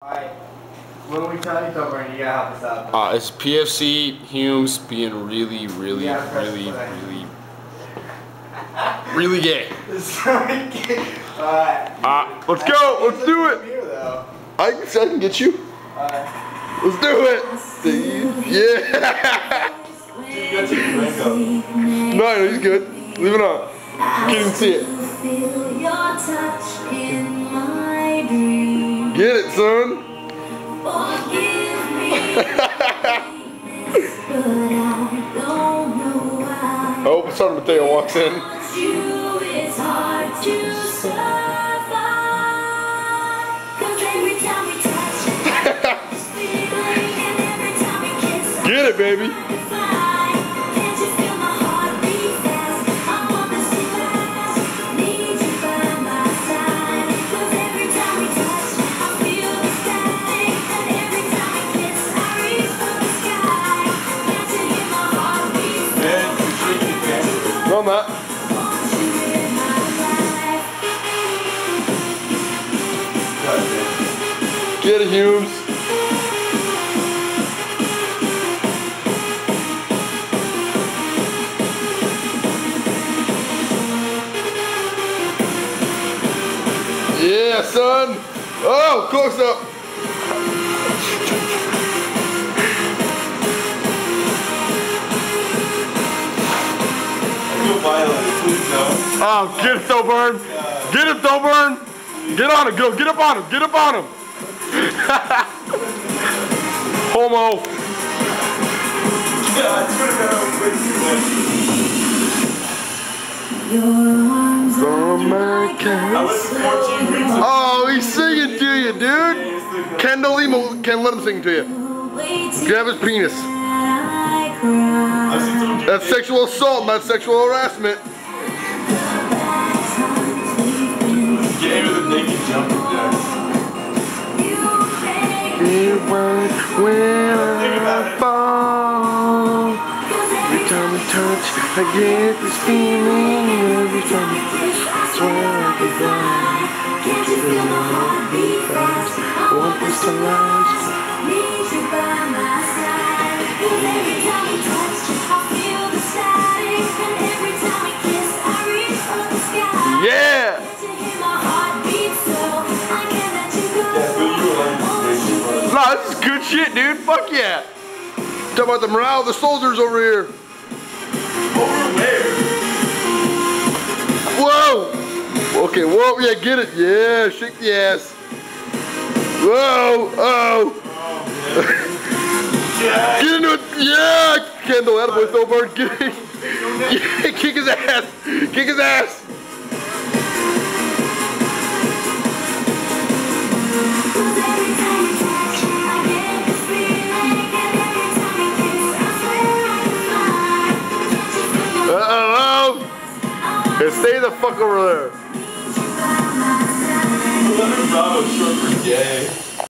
Alright, when we tell you something, you gotta help us out. It's PFC Humes being really gay. Alright. Let's go. Let's do it. I can get you. Let's do it. Yeah. No, he's good. Leave it on. Can't even see it. Get it, son. I hope Son Mateo walks in. Get it, baby. On that. Get it, Humes. Yeah, son. Oh, close up. Oh, get it, Thoburn. Get it, Thoburn. Get on it, go. Get up on him. Get up on him. Homo. Oh, he's singing to you, dude. Kendall, can't let him sing to you. Grab his penis. That's sexual assault, not sexual harassment. Get into the naked jumping jacks. When I fall, every time we touch, I get this feeling. Every time we touch, I swear I'll be blind. Can't you feel my heartbeat fast? I want this to last. Need you by my side. Every time we touch, I feel the static. And every time we kiss, I reach for the sky. Yeah! Nah, this is good shit, dude. Fuck yeah. Talk about the morale of the soldiers over here. Over where? Whoa. Okay, whoa, yeah, get it. Yeah, shake the ass. Whoa, oh. Yeah. Get into it. Yeah, Kendall, that boy Thoburn. Get it. Yeah, kick his ass. Kick his ass. Hey, stay the fuck over there. Bravo short for gay.